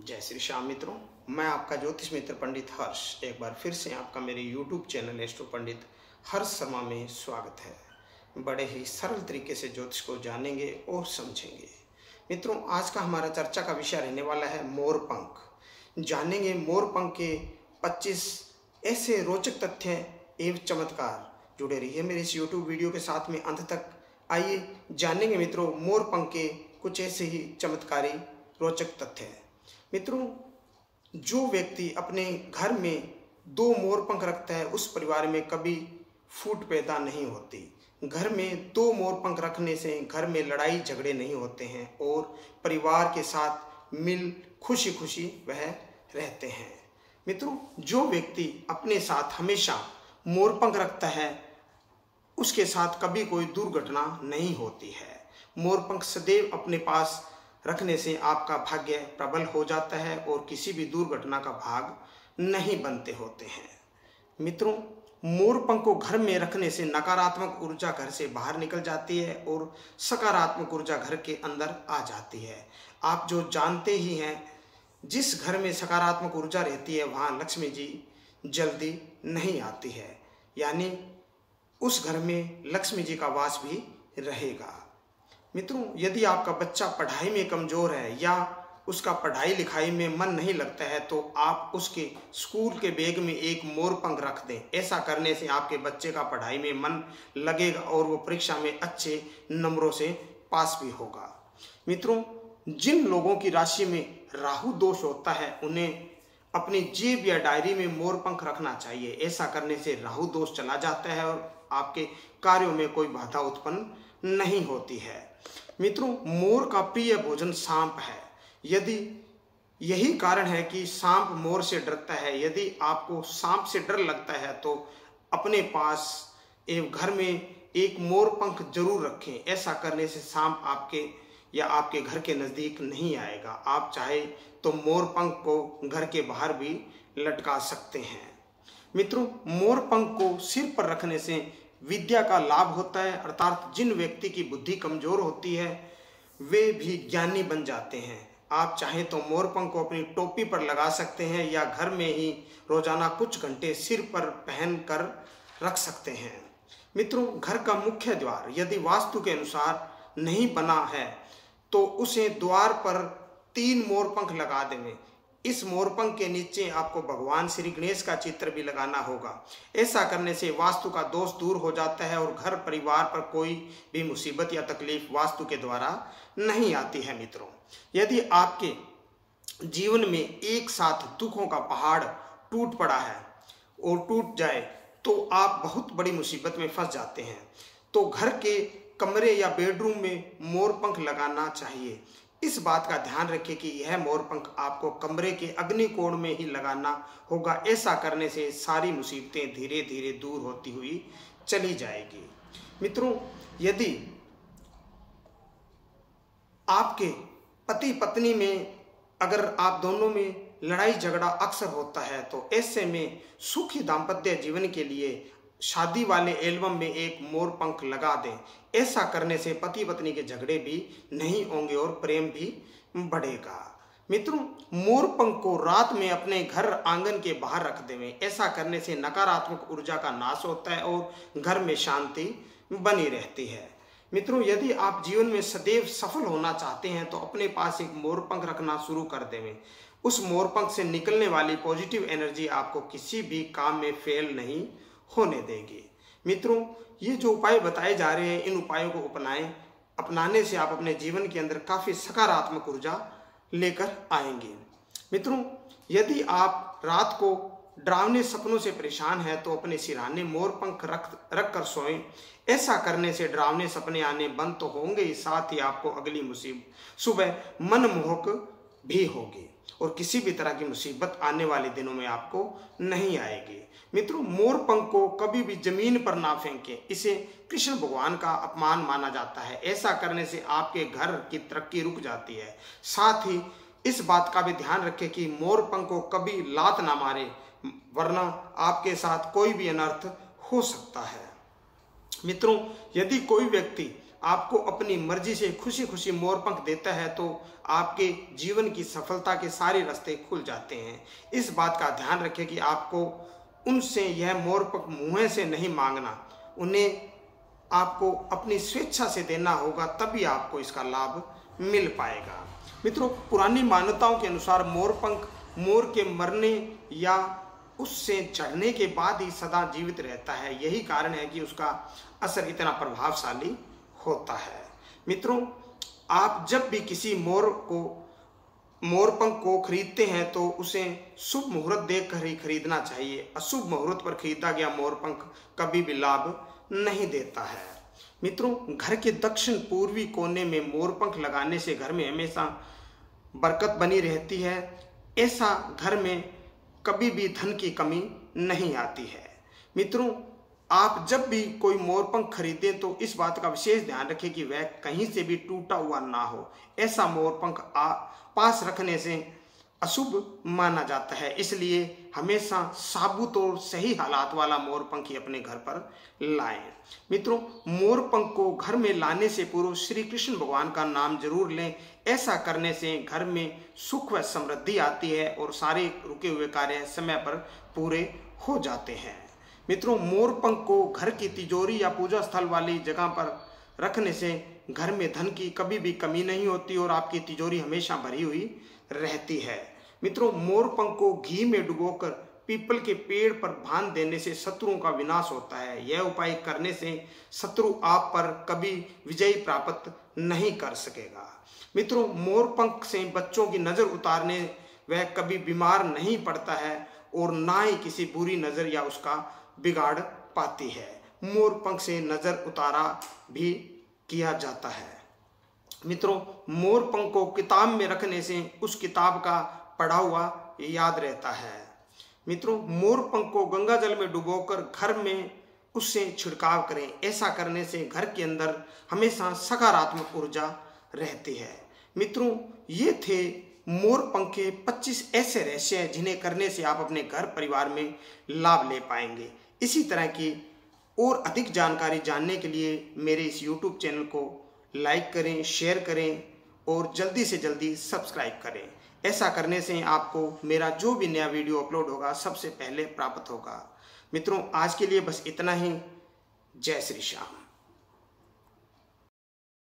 जय श्री श्याम मित्रों, मैं आपका ज्योतिष मित्र पंडित हर्ष एक बार फिर से आपका मेरे YouTube चैनल एस्ट्रो पंडित हर्ष शर्मा में स्वागत है। बड़े ही सरल तरीके से ज्योतिष को जानेंगे और समझेंगे। मित्रों, आज का हमारा चर्चा का विषय रहने वाला है मोरपंख। जानेंगे मोरपंख के 25 ऐसे रोचक तथ्य एवं चमत्कार। जुड़े रहिए मेरे इस YouTube वीडियो के साथ में अंत तक। आइए जानेंगे मित्रों मोरपंख के कुछ ऐसे ही चमत्कारी रोचक तथ्य हैं। मित्रों, जो व्यक्ति अपने घर में 2 मोरपंख रखता है उस परिवार में कभी फूट पैदा नहीं होती। घर में 2 मोरपंख रखने से घर में लड़ाई झगड़े नहीं होते हैं और परिवार के साथ मिल खुशी खुशी वह रहते हैं। मित्रों, जो व्यक्ति अपने साथ हमेशा मोरपंख रखता है उसके साथ कभी कोई दुर्घटना नहीं होती है। मोरपंख सदैव अपने पास रखने से आपका भाग्य प्रबल हो जाता है और किसी भी दुर्घटना का भाग नहीं बनते होते हैं। मित्रों, मोरपंख को घर में रखने से नकारात्मक ऊर्जा घर से बाहर निकल जाती है और सकारात्मक ऊर्जा घर के अंदर आ जाती है। आप जो जानते ही हैं, जिस घर में सकारात्मक ऊर्जा रहती है वहाँ लक्ष्मी जी जल्दी नहीं आती है, यानी उस घर में लक्ष्मी जी का वास भी रहेगा। मित्रों, यदि आपका बच्चा पढ़ाई में कमज़ोर है या उसका पढ़ाई लिखाई में मन नहीं लगता है तो आप उसके स्कूल के बैग में एक मोरपंख रख दें। ऐसा करने से आपके बच्चे का पढ़ाई में मन लगेगा और वो परीक्षा में अच्छे नंबरों से पास भी होगा। मित्रों, जिन लोगों की राशि में राहु दोष होता है उन्हें अपनी जेब या डायरी में मोरपंख रखना चाहिए। ऐसा करने से राहु दोष चला जाता है और आपके कार्यों में कोई बाधा उत्पन्न नहीं होती है। मित्रों, मोर का प्रिय भोजन सांप है। यदि यही कारण है कि सांप मोर से डरता है, यदि आपको सांप से डर लगता है तो अपने पास एक घर में एक मोरपंख जरूर रखें। ऐसा करने से सांप आपके या आपके घर के नज़दीक नहीं आएगा। आप चाहे तो मोरपंख को घर के बाहर भी लटका सकते हैं। मित्रों, मोरपंख को सिर पर रखने से विद्या का लाभ होता है, अर्थात जिन व्यक्ति की बुद्धि कमजोर होती है वे भी ज्ञानी बन जाते हैं। आप चाहें तो मोरपंख को अपनी टोपी पर लगा सकते हैं या घर में ही रोजाना कुछ घंटे सिर पर पहन कर रख सकते हैं। मित्रों, घर का मुख्य द्वार यदि वास्तु के अनुसार नहीं बना है तो उसे द्वार पर 3 मोरपंख लगा दें। इस मोरपंख के नीचे आपको भगवान श्री गणेश का चित्र भी लगाना होगा। ऐसा करने से वास्तु का दोष दूर हो जाता है और घर परिवार पर कोई भी मुसीबत या तकलीफ वास्तु के द्वारा नहीं आती है। मित्रों, यदि आपके जीवन में एक साथ दुखों का पहाड़ टूट पड़ा है और टूट जाए तो आप बहुत बड़ी मुसीबत में फंस जाते हैं, तो घर के कमरे या बेडरूम में मोरपंख लगाना चाहिए। इस बात का ध्यान रखें कि यह मोरपंख आपको कमरे के अग्निकोण में ही लगाना होगा। ऐसा करने से सारी मुसीबतें धीरे धीरे दूर होती हुई चली जाएगी। मित्रों, यदि आपके पति पत्नी में अगर आप दोनों में लड़ाई झगड़ा अक्सर होता है तो ऐसे में सुखी दाम्पत्य जीवन के लिए शादी वाले एल्बम में एक मोरपंख लगा दें। ऐसा करने से पति पत्नी के झगड़े भी नहीं होंगे और प्रेम भी बढ़ेगा। मित्रों, मोरपंख को रात में अपने घर आंगन के बाहर रख दें। ऐसा करने से नकारात्मक ऊर्जा का नाश होता है और घर में शांति बनी रहती है। मित्रों, यदि आप जीवन में सदैव सफल होना चाहते हैं तो अपने पास एक मोरपंख रखना शुरू कर दें। उस मोरपंख से निकलने वाली पॉजिटिव एनर्जी आपको किसी भी काम में फेल नहीं होने देंगे। मित्रों, ये जो उपाय बताए जा रहे हैं इन उपायों को अपनाने से आप अपने जीवन के अंदर काफ़ी सकारात्मक ऊर्जा लेकर आएंगे। मित्रों, यदि आप रात को डरावने सपनों से परेशान हैं तो अपने सिरहाने मोरपंख रख कर सोएं। ऐसा करने से डरावने सपने आने बंद तो होंगे ही, साथ ही आपको अगली मुसीबत सुबह मनमोहक भी होगी और किसी भी तरह की मुसीबत आने वाले दिनों में आपको नहीं आएगी। मित्रों, मोरपंख को कभी भी जमीन पर ना फेंकें। इसे कृष्ण भगवान का अपमान माना जाता है। ऐसा करने से आपके घर की तरक्की रुक जाती है। साथ ही इस बात का भी ध्यान रखें कि मोरपंख को कभी लात ना मारे, वरना आपके साथ कोई भी अनर्थ हो सकता है। मित्रों, यदि कोई व्यक्ति आपको अपनी मर्जी से खुशी खुशी मोर पंख देता है तो आपके जीवन की सफलता के सारे रास्ते खुल जाते हैं। इस बात का ध्यान रखें कि आपको उनसे यह मोर पंख मुँह से नहीं मांगना, उन्हें आपको अपनी स्वेच्छा से देना होगा, तभी आपको इसका लाभ मिल पाएगा। मित्रों, पुरानी मान्यताओं के अनुसार मोर पंख मोर के मरने या उससे चढ़ने के बाद ही सदा जीवित रहता है। यही कारण है कि उसका असर इतना प्रभावशाली होता है। मित्रों, आप जब भी किसी मोर पंख को खरीदते हैं तो उसे शुभ मुहूर्त देखकर ही खरीदना चाहिए। अशुभ मुहूर्त पर खरीदा गया मोर पंख कभी भी लाभ नहीं देता है। मित्रों, घर के दक्षिण पूर्वी कोने में मोर पंख लगाने से घर में हमेशा बरकत बनी रहती है। ऐसा घर में कभी भी धन की कमी नहीं आती है। मित्रों, आप जब भी कोई मोर पंख खरीदें तो इस बात का विशेष ध्यान रखें कि वह कहीं से भी टूटा हुआ ना हो। ऐसा मोर पंख पास रखने से अशुभ माना जाता है, इसलिए हमेशा साबुत और सही हालात वाला मोर पंख ही अपने घर पर लाएं। मित्रों, मोर पंख को घर में लाने से पूर्व श्री कृष्ण भगवान का नाम जरूर लें। ऐसा करने से घर में सुख व समृद्धि आती है और सारे रुके हुए कार्य समय पर पूरे हो जाते हैं। मित्रों, मोर पंख को घर की तिजोरी या पूजा स्थल वाली जगह पर रखने से घर में धन की कभी भी कमी नहीं होती और आपकी तिजोरी हमेशा भरी हुई रहती है। मित्रों, मोर पंख को घी में डुबोकर पीपल के पेड़ पर बांध देने से शत्रुओं का विनाश होता है। यह उपाय करने से शत्रु आप पर कभी विजय प्राप्त नहीं कर सकेगा। मित्रों, मोर पंख से बच्चों की नजर उतारने वह कभी बीमार नहीं पड़ता है और ना ही किसी बुरी नजर या उसका बिगाड़ पाती है। मोर पंख से नजर उतारा भी किया जाता है। मित्रों, मोर पंख को किताब में रखने से उस किताब का पढ़ा हुआ याद रहता है। मित्रों, मोर पंख को गंगा जल में डुबोकर घर में उससे छिड़काव करें। ऐसा करने से घर के अंदर हमेशा सकारात्मक ऊर्जा रहती है। मित्रों, ये थे मोर पंख के 25 ऐसे रहस्य हैं जिन्हें करने से आप अपने घर परिवार में लाभ ले पाएंगे। इसी तरह की और अधिक जानकारी जानने के लिए मेरे इस YouTube चैनल को लाइक करें, शेयर करें और जल्दी से जल्दी सब्सक्राइब करें। ऐसा करने से आपको मेरा जो भी नया वीडियो अपलोड होगा सबसे पहले प्राप्त होगा। मित्रों, आज के लिए बस इतना ही। जय श्री श्याम।